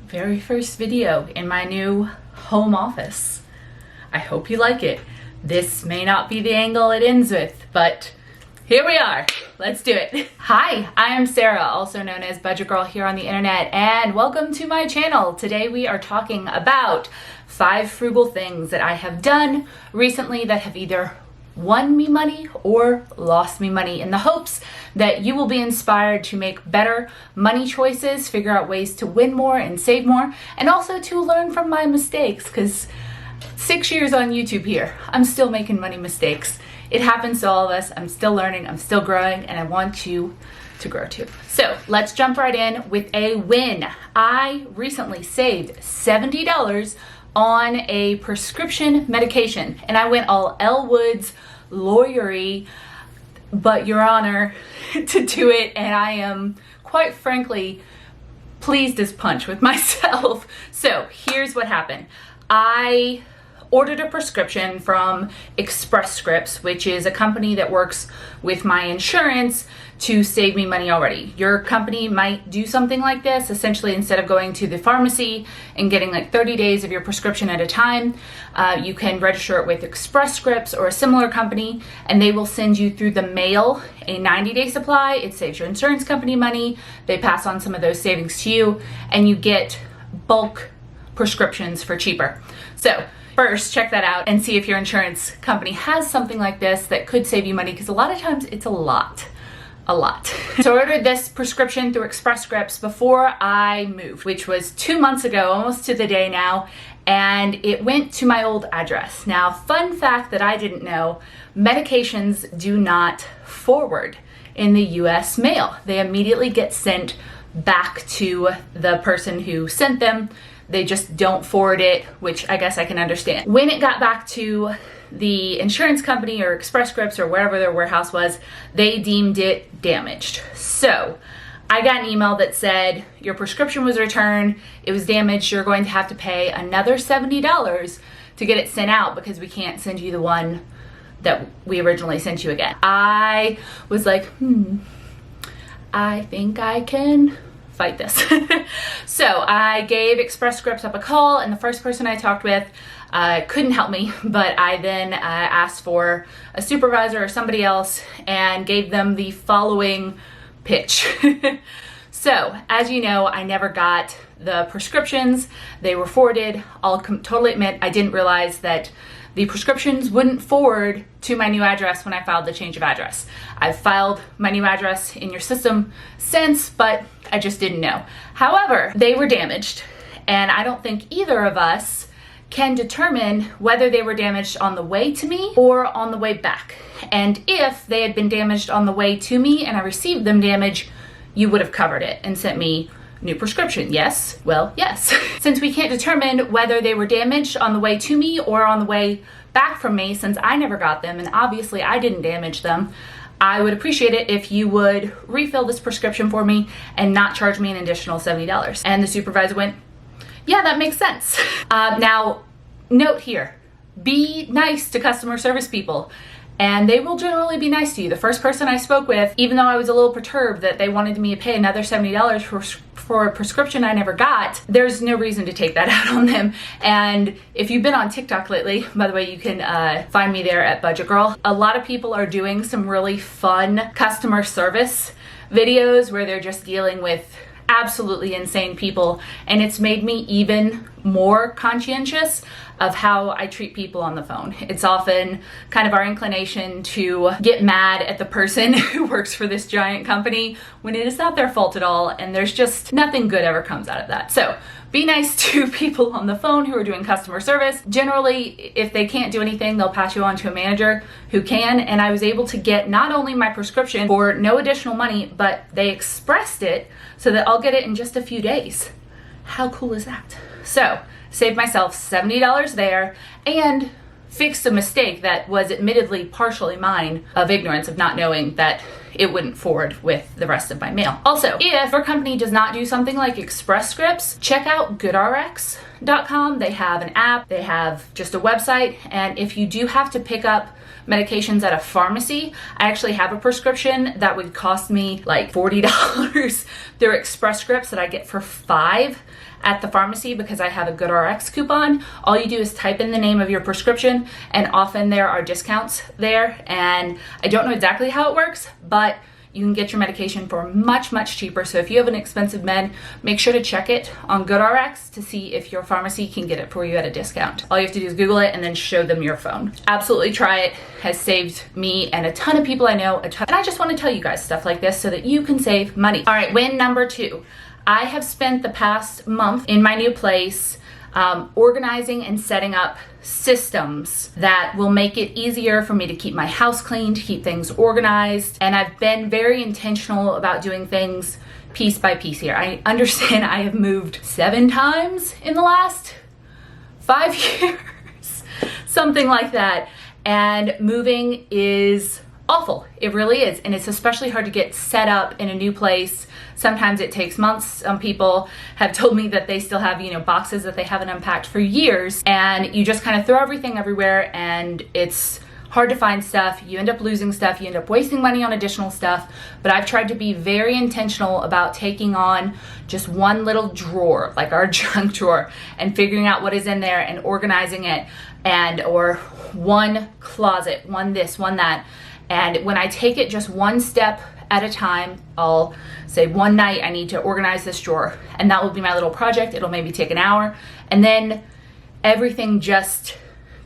very first video in my new home office. I hope you like it. This may not be the angle it ends with, but here we are. Let's do it. Hi, I am Sarah, also known as Budget Girl here on the internet, and welcome to my channel. Today we are talking about 5 frugal things that I have done recently that have either won me money or lost me money, in the hopes that you will be inspired to make better money choices, figure out ways to win more and save more, and also to learn from my mistakes, because 6 years on YouTube here, I'm still making money mistakes. It happens to all of us. I'm still learning, I'm still growing, and I want you to grow too. So let's jump right in with a win. I recently saved $70 on a prescription medication, and I went all Elle Woods-Lawyer-y, but Your Honor, to do it, and I am quite frankly pleased as punch with myself. So here's what happened. I ordered a prescription from Express Scripts, which is a company that works with my insurance to save me money already. Your company might do something like this. Essentially, instead of going to the pharmacy and getting like 30 days of your prescription at a time, you can register it with Express Scripts or a similar company, and they will send you through the mail a 90-day supply. It saves your insurance company money. They pass on some of those savings to you, and you get bulk prescriptions for cheaper. So first, check that out and see if your insurance company has something like this that could save you money, because a lot of times it's a lot. So I ordered this prescription through Express Scripts before I moved, which was 2 months ago, almost to the day now, and it went to my old address. Now, fun fact that I didn't know, medications do not forward in the US mail. They immediately get sent back to the person who sent them. They just don't forward it, which I guess I can understand. When it got back to the insurance company or Express Scripts or wherever their warehouse was, they deemed it damaged. So I got an email that said, your prescription was returned, it was damaged, you're going to have to pay another $70 to get it sent out because we can't send you the one that we originally sent you again. I was like, I think I can fight this. So I gave Express Scripts up a call, and the first person I talked with couldn't help me, but I then asked for a supervisor or somebody else and gave them the following pitch. So, as you know, I never got the prescriptions. They were forwarded. I'll totally admit I didn't realize that the prescriptions wouldn't forward to my new address when I filed the change of address. I've filed my new address in your system since, but I just didn't know. However, they were damaged, and I don't think either of us can determine whether they were damaged on the way to me or on the way back. And if they had been damaged on the way to me and I received them damaged, you would have covered it and sent me new prescription. Yes? Well, yes. Since we can't determine whether they were damaged on the way to me or on the way back from me, since I never got them and obviously I didn't damage them, I would appreciate it if you would refill this prescription for me and not charge me an additional $70. And the supervisor went, yeah, that makes sense. Now, note here, be nice to customer service people, and they will generally be nice to you. The first person I spoke with, even though I was a little perturbed that they wanted me to pay another $70 for a prescription I never got, there's no reason to take that out on them. And if you've been on TikTok lately, by the way, you can find me there at Budget Girl. A lot of people are doing some really fun customer service videos where they're just dealing with absolutely insane people, and it's made me even more conscientious of how I treat people on the phone. It's often kind of our inclination to get mad at the person who works for this giant company when it is not their fault at all, and there's just nothing good ever comes out of that. So be nice to people on the phone who are doing customer service. Generally, if they can't do anything, they'll pass you on to a manager who can, and I was able to get not only my prescription for no additional money, but they expressed it so that I'll get it in just a few days. How cool is that? So, saved myself $70 there and fixed a mistake that was admittedly partially mine of ignorance, of not knowing that it wouldn't forward with the rest of my mail. Also, if your company does not do something like Express Scripts, check out GoodRx. Frugal.com. They have an app, they have just a website, and if you do have to pick up medications at a pharmacy, I actually have a prescription that would cost me like $40. They're Express Scripts that I get for $5 at the pharmacy because I have a GoodRx coupon. All you do is type in the name of your prescription, and often there are discounts there, and I don't know exactly how it works, but you can get your medication for much, much cheaper. So if you have an expensive med, make sure to check it on GoodRx to see if your pharmacy can get it for you at a discount. All you have to do is Google it and then show them your phone. Absolutely try it. Has saved me and a ton of people I know a ton. And I just want to tell you guys stuff like this so that you can save money. All right, win number 2. I have spent the past month in my new place organizing and setting up systems that will make it easier for me to keep my house clean, to keep things organized. And I've been very intentional about doing things piece by piece here. I understand I have moved 7 times in the last 5 years, something like that. And moving is awful. It really is. And it's especially hard to get set up in a new place. Sometimes it takes months. Some people have told me that they still have, boxes that they haven't unpacked for years, and you just kind of throw everything everywhere and it's hard to find stuff. You end up losing stuff. You end up wasting money on additional stuff. But I've tried to be very intentional about taking on just one little drawer, like our junk drawer, and figuring out what is in there and organizing it, or one closet, one this, one that. And when I take it just one step at a time, I'll say one night I need to organize this drawer, and that will be my little project. It'll maybe take an hour, and then everything just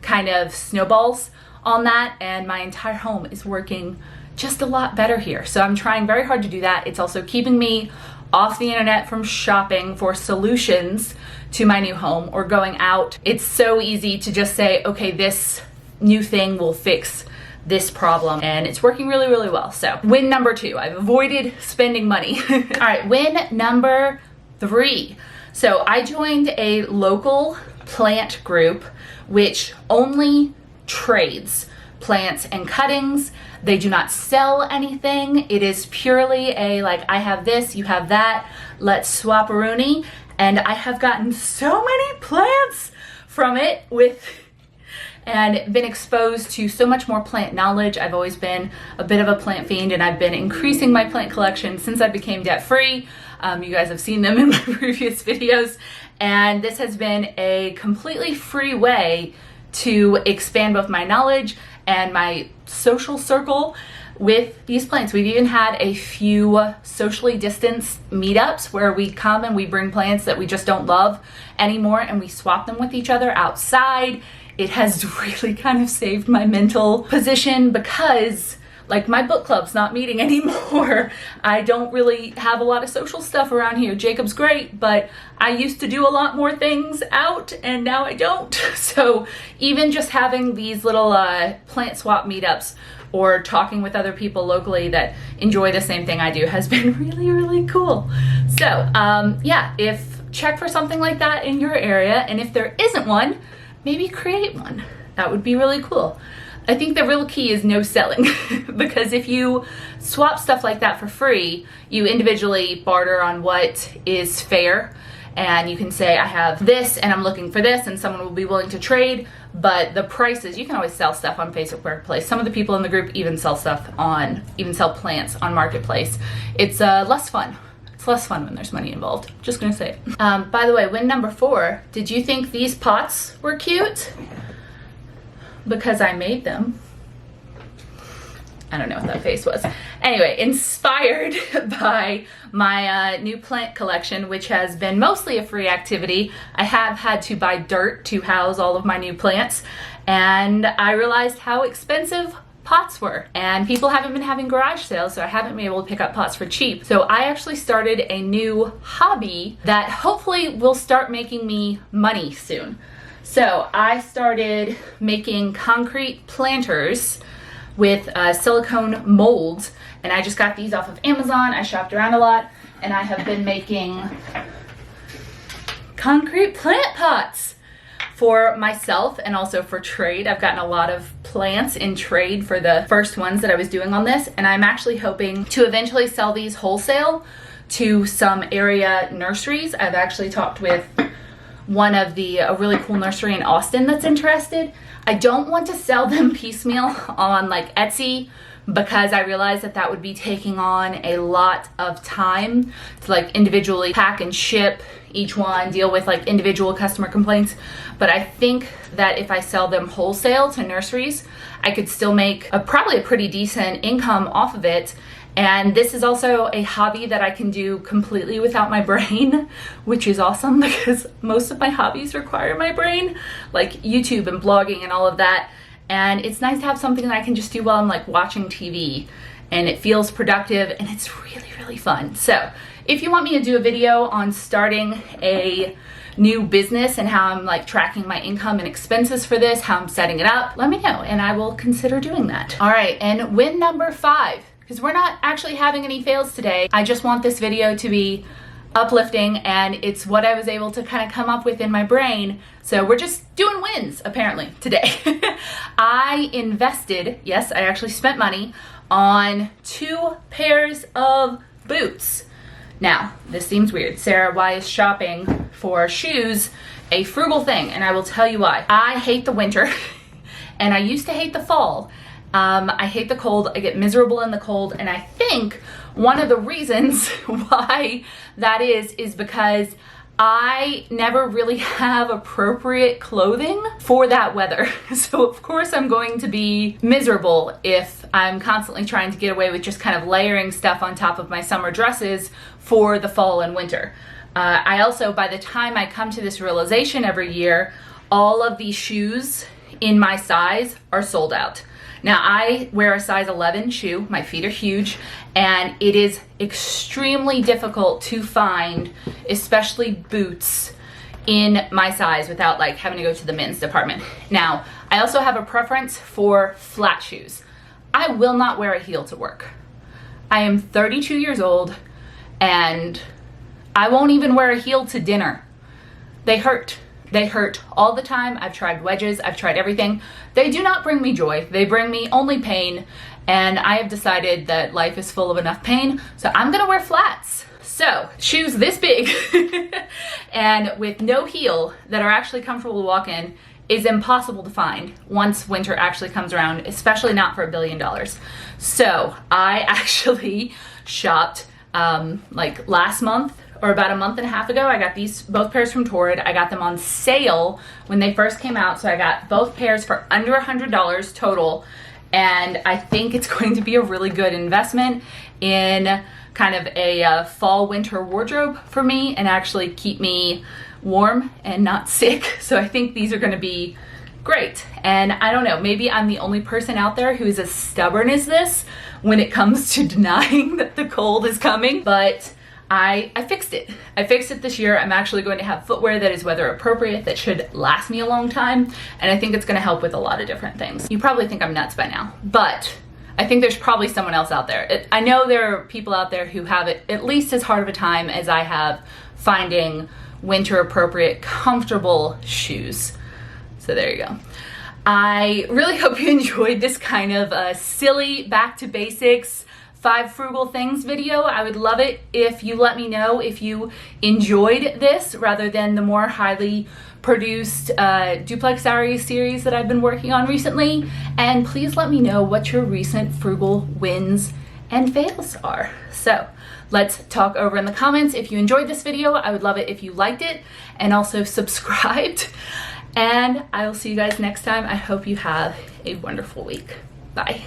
kind of snowballs on that, and my entire home is working just a lot better here. So I'm trying very hard to do that. It's also keeping me off the internet from shopping for solutions to my new home or going out. It's so easy to just say, okay, this new thing will fix this problem, and it's working really, really well. So win number 2, I've avoided spending money. All right, win number 3. So I joined a local plant group which only trades plants and cuttings. They do not sell anything. It is purely a I have this, you have that, let's swap-a-rooney. And I have gotten so many plants from it and been exposed to so much more plant knowledge. I've always been a bit of a plant fiend, and I've been increasing my plant collection since I became debt-free. You guys have seen them in my previous videos, and this has been a completely free way to expand both my knowledge and my social circle with these plants. We've even had a few socially distanced meetups where we come and we bring plants that we just don't love anymore, and we swap them with each other outside. It has really kind of saved my mental position because my book club's not meeting anymore. I don't really have a lot of social stuff around here. Jacob's great, but I used to do a lot more things out, and now I don't. So even just having these little plant swap meetups or talking with other people locally that enjoy the same thing I do has been really, really cool. So yeah, check for something like that in your area, and if there isn't one, maybe create one. That would be really cool. I think the real key is no selling because if you swap stuff like that for free, you individually barter on what is fair, and you can say, I have this and I'm looking for this, and someone will be willing to trade. But the prices, you can always sell stuff on Facebook Marketplace. Some of the people in the group even sell plants on Marketplace. It's less fun. It's less fun when there's money involved. Just gonna say it. By the way, win number 4. Did you think these pots were cute? Because I made them. I don't know what that face was. Anyway, inspired by my new plant collection, which has been mostly a free activity. I have had to buy dirt to house all of my new plants, and I realized how expensive pots were, and people haven't been having garage sales, so I haven't been able to pick up pots for cheap. So I actually started a new hobby that hopefully will start making me money soon. So I started making concrete planters with silicone molds, and I just got these off of Amazon. I shopped around a lot, and I have been making concrete plant pots for myself and also for trade. I've gotten a lot of plants in trade for the first ones that I was doing on this, and I'm actually hoping to eventually sell these wholesale to some area nurseries. I've actually talked with one of a really cool nursery in Austin that's interested. I don't want to sell them piecemeal on like Etsy, because I realized that that would be taking on a lot of time to like individually pack and ship each one, deal with like individual customer complaints. But I think that if I sell them wholesale to nurseries, I could still make probably a pretty decent income off of it. And this is also a hobby that I can do completely without my brain, which is awesome because most of my hobbies require my brain, like YouTube and blogging and all of that. And it's nice to have something that I can just do while I'm like watching TV, and it feels productive and it's really, really fun. So if you want me to do a video on starting a new business and how I'm like tracking my income and expenses for this, how I'm setting it up, let me know and I will consider doing that. All right, and win number 5, because we're not actually having any fails today. I just want this video to be uplifting, and it's what I was able to kind of come up with in my brain. So we're just doing wins apparently today. I invested, yes, I actually spent money on 2 pairs of boots. Now, this seems weird. Sarah, why is shopping for shoes a frugal thing? And I will tell you why. I hate the winter and I used to hate the fall. I hate the cold. I get miserable in the cold, and I think one of the reasons why that is because I never really have appropriate clothing for that weather. So of course I'm going to be miserable if I'm constantly trying to get away with just kind of layering stuff on top of my summer dresses for the fall and winter. I also, by the time I come to this realization every year, all of these shoes in my size are sold out. Now, I wear a size 11 shoe. My feet are huge, and it is extremely difficult to find, especially boots in my size without like having to go to the men's department. Now, I also have a preference for flat shoes. I will not wear a heel to work. I am 32 years old, and I won't even wear a heel to dinner. They hurt. They hurt all the time. I've tried wedges, I've tried everything. They do not bring me joy. They bring me only pain, and I have decided that life is full of enough pain, so I'm gonna wear flats. So, shoes this big and with no heel that are actually comfortable to walk in is impossible to find once winter actually comes around, especially not for $1 billion. So, I actually shopped like last month, or about a month and a half ago. I got these both pairs from Torrid. I got them on sale when they first came out, so I got both pairs for under $100 total, and I think it's going to be a really good investment in kind of a fall winter wardrobe for me and actually keep me warm and not sick. So I think these are going to be great. And I don't know, maybe I'm the only person out there who is as stubborn as this when it comes to denying that the cold is coming, but I fixed it. I fixed it this year. I'm actually going to have footwear that is weather appropriate, that should last me a long time, and I think it's going to help with a lot of different things. You probably think I'm nuts by now, but I think there's probably someone else out there. I know there are people out there who have it at least as hard of a time as I have finding winter appropriate, comfortable shoes. So there you go. I really hope you enjoyed this kind of silly back to basics 5 frugal things video. I would love it if you let me know if you enjoyed this rather than the more highly produced Duplex Diaries series that I've been working on recently. And please let me know what your recent frugal wins and fails are. So let's talk over in the comments. If you enjoyed this video, I would love it if you liked it and also subscribed. And I will see you guys next time. I hope you have a wonderful week. Bye.